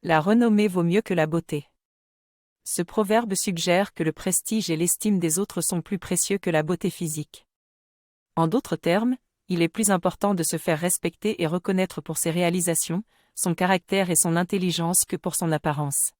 La renommée vaut mieux que la beauté. Ce proverbe suggère que le prestige et l'estime des autres sont plus précieux que la beauté physique. En d'autres termes, il est plus important de se faire respecter et reconnaître pour ses réalisations, son caractère et son intelligence que pour son apparence.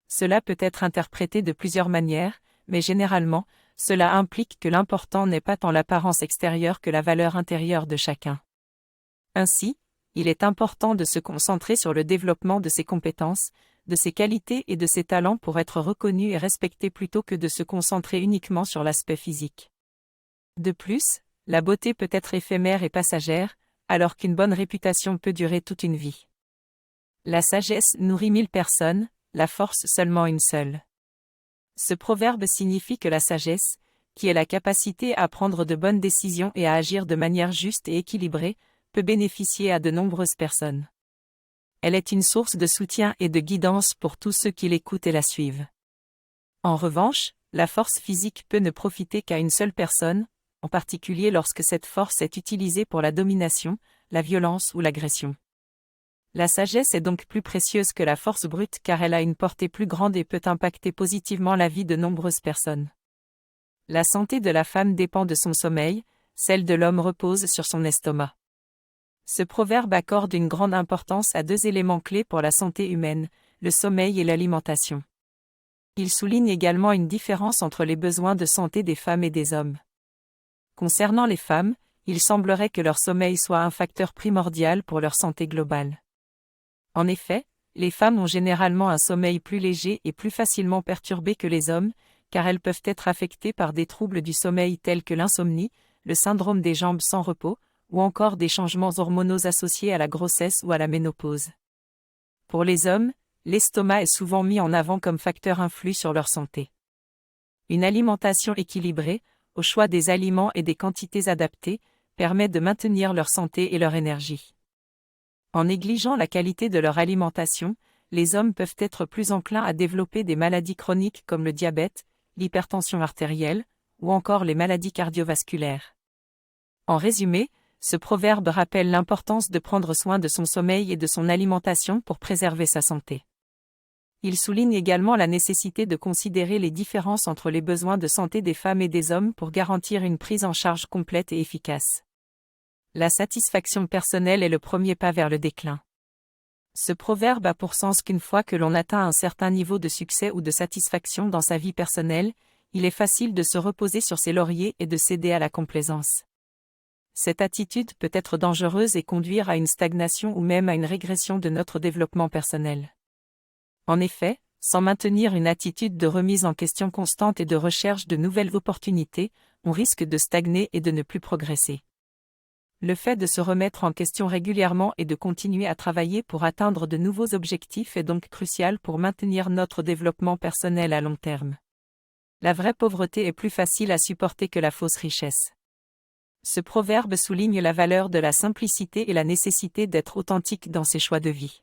Cela peut être interprété de plusieurs manières, mais généralement, cela implique que l'important n'est pas tant l'apparence extérieure que la valeur intérieure de chacun. Ainsi, il est important de se concentrer sur le développement de ses compétences, de ses qualités et de ses talents pour être reconnu et respecté plutôt que de se concentrer uniquement sur l'aspect physique. De plus, la beauté peut être éphémère et passagère, alors qu'une bonne réputation peut durer toute une vie. La sagesse nourrit 1000 personnes, la force seulement une seule. Ce proverbe signifie que la sagesse, qui est la capacité à prendre de bonnes décisions et à agir de manière juste et équilibrée, peut bénéficier à de nombreuses personnes. Elle est une source de soutien et de guidance pour tous ceux qui l'écoutent et la suivent. En revanche, la force physique peut ne profiter qu'à une seule personne, en particulier lorsque cette force est utilisée pour la domination, la violence ou l'agression. La sagesse est donc plus précieuse que la force brute car elle a une portée plus grande et peut impacter positivement la vie de nombreuses personnes. La santé de la femme dépend de son sommeil, celle de l'homme repose sur son estomac. Ce proverbe accorde une grande importance à deux éléments clés pour la santé humaine, le sommeil et l'alimentation. Il souligne également une différence entre les besoins de santé des femmes et des hommes. Concernant les femmes, il semblerait que leur sommeil soit un facteur primordial pour leur santé globale. En effet, les femmes ont généralement un sommeil plus léger et plus facilement perturbé que les hommes, car elles peuvent être affectées par des troubles du sommeil tels que l'insomnie, le syndrome des jambes sans repos, ou encore des changements hormonaux associés à la grossesse ou à la ménopause. Pour les hommes, l'estomac est souvent mis en avant comme facteur influent sur leur santé. Une alimentation équilibrée, au choix des aliments et des quantités adaptées, permet de maintenir leur santé et leur énergie. En négligeant la qualité de leur alimentation, les hommes peuvent être plus enclins à développer des maladies chroniques comme le diabète, l'hypertension artérielle, ou encore les maladies cardiovasculaires. En résumé, ce proverbe rappelle l'importance de prendre soin de son sommeil et de son alimentation pour préserver sa santé. Il souligne également la nécessité de considérer les différences entre les besoins de santé des femmes et des hommes pour garantir une prise en charge complète et efficace. La satisfaction personnelle est le premier pas vers le déclin. Ce proverbe a pour sens qu'une fois que l'on atteint un certain niveau de succès ou de satisfaction dans sa vie personnelle, il est facile de se reposer sur ses lauriers et de céder à la complaisance. Cette attitude peut être dangereuse et conduire à une stagnation ou même à une régression de notre développement personnel. En effet, sans maintenir une attitude de remise en question constante et de recherche de nouvelles opportunités, on risque de stagner et de ne plus progresser. Le fait de se remettre en question régulièrement et de continuer à travailler pour atteindre de nouveaux objectifs est donc crucial pour maintenir notre développement personnel à long terme. La vraie pauvreté est plus facile à supporter que la fausse richesse. Ce proverbe souligne la valeur de la simplicité et la nécessité d'être authentique dans ses choix de vie.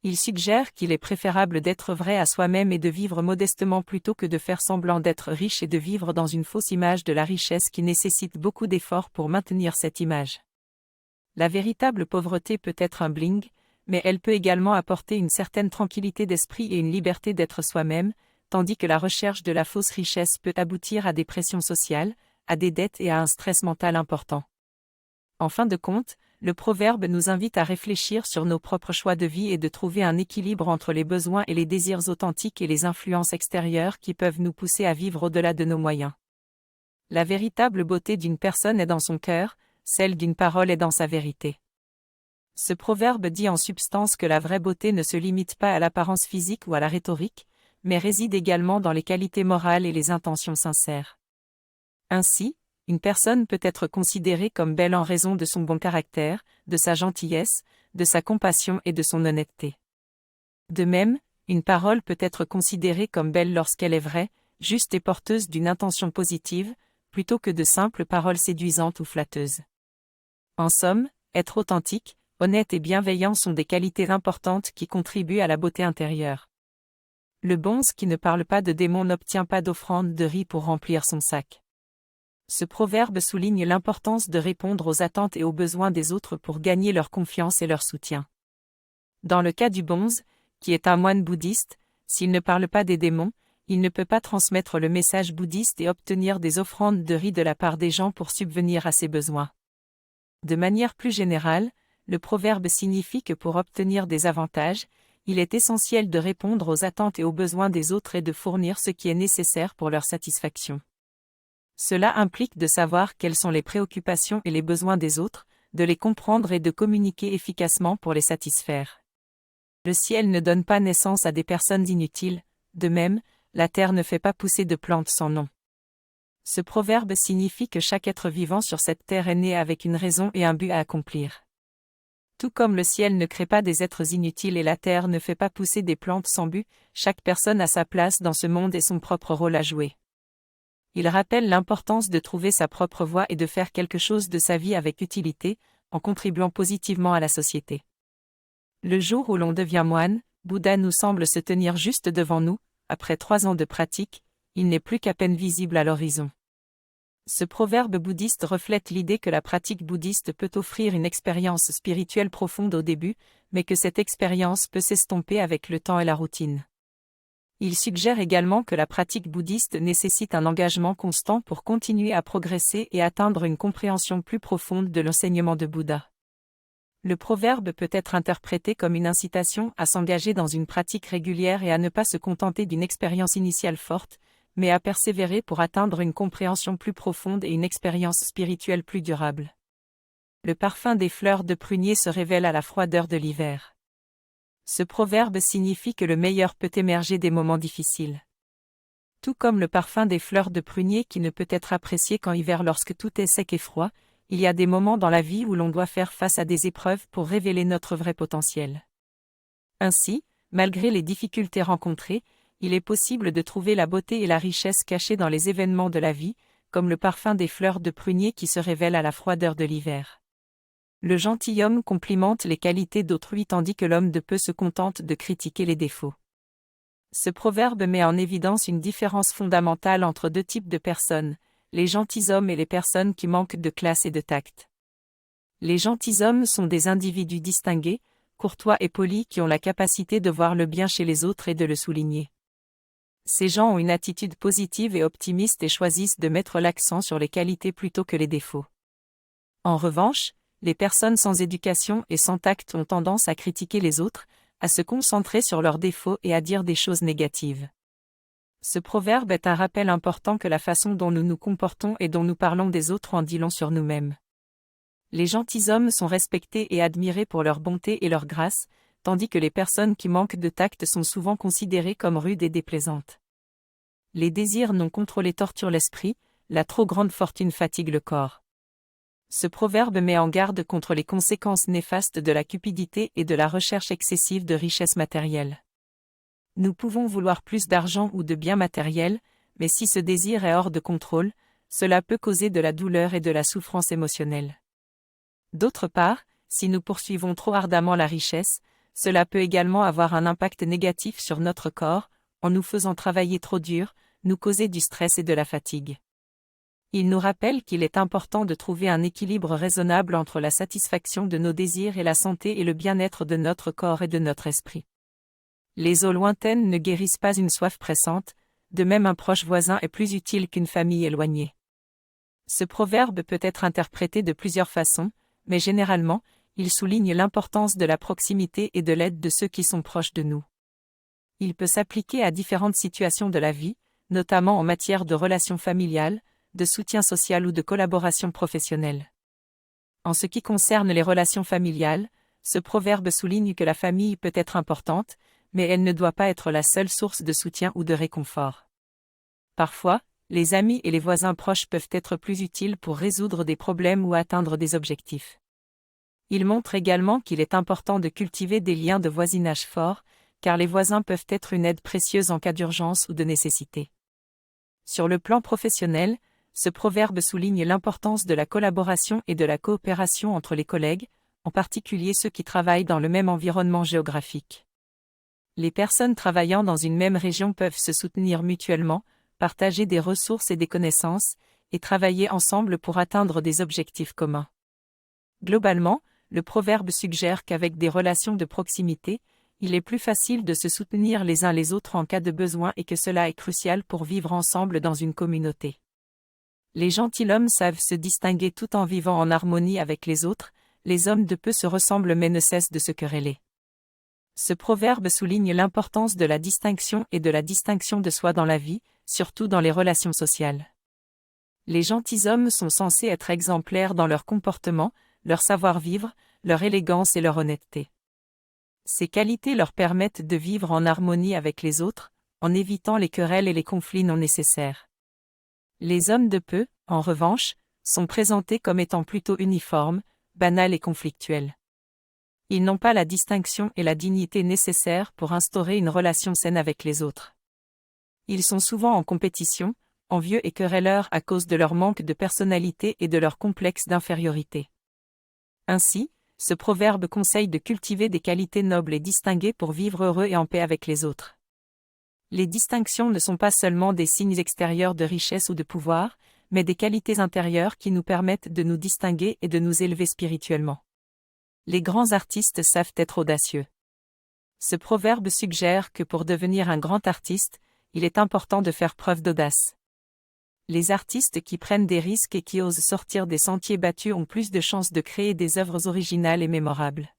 Il suggère qu'il est préférable d'être vrai à soi-même et de vivre modestement plutôt que de faire semblant d'être riche et de vivre dans une fausse image de la richesse qui nécessite beaucoup d'efforts pour maintenir cette image. La véritable pauvreté peut être un bling, mais elle peut également apporter une certaine tranquillité d'esprit et une liberté d'être soi-même, tandis que la recherche de la fausse richesse peut aboutir à des pressions sociales, à des dettes et à un stress mental important. En fin de compte, le proverbe nous invite à réfléchir sur nos propres choix de vie et de trouver un équilibre entre les besoins et les désirs authentiques et les influences extérieures qui peuvent nous pousser à vivre au-delà de nos moyens. La véritable beauté d'une personne est dans son cœur, celle d'une parole est dans sa vérité. Ce proverbe dit en substance que la vraie beauté ne se limite pas à l'apparence physique ou à la rhétorique, mais réside également dans les qualités morales et les intentions sincères. Ainsi, une personne peut être considérée comme belle en raison de son bon caractère, de sa gentillesse, de sa compassion et de son honnêteté. De même, une parole peut être considérée comme belle lorsqu'elle est vraie, juste et porteuse d'une intention positive, plutôt que de simples paroles séduisantes ou flatteuses. En somme, être authentique, honnête et bienveillant sont des qualités importantes qui contribuent à la beauté intérieure. Le bonze qui ne parle pas de démon n'obtient pas d'offrande de riz pour remplir son sac. Ce proverbe souligne l'importance de répondre aux attentes et aux besoins des autres pour gagner leur confiance et leur soutien. Dans le cas du bonze, qui est un moine bouddhiste, s'il ne parle pas des démons, il ne peut pas transmettre le message bouddhiste et obtenir des offrandes de riz de la part des gens pour subvenir à ses besoins. De manière plus générale, le proverbe signifie que pour obtenir des avantages, il est essentiel de répondre aux attentes et aux besoins des autres et de fournir ce qui est nécessaire pour leur satisfaction. Cela implique de savoir quelles sont les préoccupations et les besoins des autres, de les comprendre et de communiquer efficacement pour les satisfaire. Le ciel ne donne pas naissance à des personnes inutiles, de même, la terre ne fait pas pousser de plantes sans nom. Ce proverbe signifie que chaque être vivant sur cette terre est né avec une raison et un but à accomplir. Tout comme le ciel ne crée pas des êtres inutiles et la terre ne fait pas pousser des plantes sans but, chaque personne a sa place dans ce monde et son propre rôle à jouer. Il rappelle l'importance de trouver sa propre voie et de faire quelque chose de sa vie avec utilité, en contribuant positivement à la société. Le jour où l'on devient moine, Bouddha nous semble se tenir juste devant nous, après 3 ans de pratique, il n'est plus qu'à peine visible à l'horizon. Ce proverbe bouddhiste reflète l'idée que la pratique bouddhiste peut offrir une expérience spirituelle profonde au début, mais que cette expérience peut s'estomper avec le temps et la routine. Il suggère également que la pratique bouddhiste nécessite un engagement constant pour continuer à progresser et atteindre une compréhension plus profonde de l'enseignement de Bouddha. Le proverbe peut être interprété comme une incitation à s'engager dans une pratique régulière et à ne pas se contenter d'une expérience initiale forte, mais à persévérer pour atteindre une compréhension plus profonde et une expérience spirituelle plus durable. Le parfum des fleurs de prunier se révèle à la froideur de l'hiver. Ce proverbe signifie que le meilleur peut émerger des moments difficiles. Tout comme le parfum des fleurs de prunier qui ne peut être apprécié qu'en hiver lorsque tout est sec et froid, il y a des moments dans la vie où l'on doit faire face à des épreuves pour révéler notre vrai potentiel. Ainsi, malgré les difficultés rencontrées, il est possible de trouver la beauté et la richesse cachées dans les événements de la vie, comme le parfum des fleurs de prunier qui se révèle à la froideur de l'hiver. Le gentilhomme complimente les qualités d'autrui tandis que l'homme de peu se contente de critiquer les défauts. Ce proverbe met en évidence une différence fondamentale entre 2 types de personnes, les gentilshommes et les personnes qui manquent de classe et de tact. Les gentilshommes sont des individus distingués, courtois et polis qui ont la capacité de voir le bien chez les autres et de le souligner. Ces gens ont une attitude positive et optimiste et choisissent de mettre l'accent sur les qualités plutôt que les défauts. En revanche, les personnes sans éducation et sans tact ont tendance à critiquer les autres, à se concentrer sur leurs défauts et à dire des choses négatives. Ce proverbe est un rappel important que la façon dont nous nous comportons et dont nous parlons des autres en dit long sur nous-mêmes. Les gentilshommes sont respectés et admirés pour leur bonté et leur grâce, tandis que les personnes qui manquent de tact sont souvent considérées comme rudes et déplaisantes. Les désirs non contrôlés torturent l'esprit, la trop grande fortune fatigue le corps. Ce proverbe met en garde contre les conséquences néfastes de la cupidité et de la recherche excessive de richesses matérielles. Nous pouvons vouloir plus d'argent ou de biens matériels, mais si ce désir est hors de contrôle, cela peut causer de la douleur et de la souffrance émotionnelle. D'autre part, si nous poursuivons trop ardemment la richesse, cela peut également avoir un impact négatif sur notre corps, en nous faisant travailler trop dur, nous causer du stress et de la fatigue. Il nous rappelle qu'il est important de trouver un équilibre raisonnable entre la satisfaction de nos désirs et la santé et le bien-être de notre corps et de notre esprit. Les eaux lointaines ne guérissent pas une soif pressante, de même un proche voisin est plus utile qu'une famille éloignée. Ce proverbe peut être interprété de plusieurs façons, mais généralement, il souligne l'importance de la proximité et de l'aide de ceux qui sont proches de nous. Il peut s'appliquer à différentes situations de la vie, notamment en matière de relations familiales, de soutien social ou de collaboration professionnelle. En ce qui concerne les relations familiales, ce proverbe souligne que la famille peut être importante, mais elle ne doit pas être la seule source de soutien ou de réconfort. Parfois, les amis et les voisins proches peuvent être plus utiles pour résoudre des problèmes ou atteindre des objectifs. Il montre également qu'il est important de cultiver des liens de voisinage forts, car les voisins peuvent être une aide précieuse en cas d'urgence ou de nécessité. Sur le plan professionnel, ce proverbe souligne l'importance de la collaboration et de la coopération entre les collègues, en particulier ceux qui travaillent dans le même environnement géographique. Les personnes travaillant dans une même région peuvent se soutenir mutuellement, partager des ressources et des connaissances, et travailler ensemble pour atteindre des objectifs communs. Globalement, le proverbe suggère qu'avec des relations de proximité, il est plus facile de se soutenir les uns les autres en cas de besoin et que cela est crucial pour vivre ensemble dans une communauté. Les gentilshommes savent se distinguer tout en vivant en harmonie avec les autres, les hommes de peu se ressemblent mais ne cessent de se quereller. Ce proverbe souligne l'importance de la distinction et de la distinction de soi dans la vie, surtout dans les relations sociales. Les gentilshommes sont censés être exemplaires dans leur comportement, leur savoir-vivre, leur élégance et leur honnêteté. Ces qualités leur permettent de vivre en harmonie avec les autres, en évitant les querelles et les conflits non nécessaires. Les hommes de peu, en revanche, sont présentés comme étant plutôt uniformes, banals et conflictuels. Ils n'ont pas la distinction et la dignité nécessaires pour instaurer une relation saine avec les autres. Ils sont souvent en compétition, envieux et querelleurs à cause de leur manque de personnalité et de leur complexe d'infériorité. Ainsi, ce proverbe conseille de cultiver des qualités nobles et distinguées pour vivre heureux et en paix avec les autres. Les distinctions ne sont pas seulement des signes extérieurs de richesse ou de pouvoir, mais des qualités intérieures qui nous permettent de nous distinguer et de nous élever spirituellement. Les grands artistes savent être audacieux. Ce proverbe suggère que pour devenir un grand artiste, il est important de faire preuve d'audace. Les artistes qui prennent des risques et qui osent sortir des sentiers battus ont plus de chances de créer des œuvres originales et mémorables.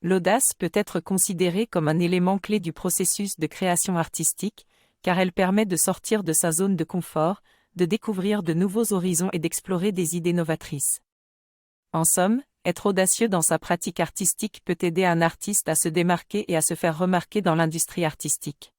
L'audace peut être considérée comme un élément clé du processus de création artistique, car elle permet de sortir de sa zone de confort, de découvrir de nouveaux horizons et d'explorer des idées novatrices. En somme, être audacieux dans sa pratique artistique peut aider un artiste à se démarquer et à se faire remarquer dans l'industrie artistique.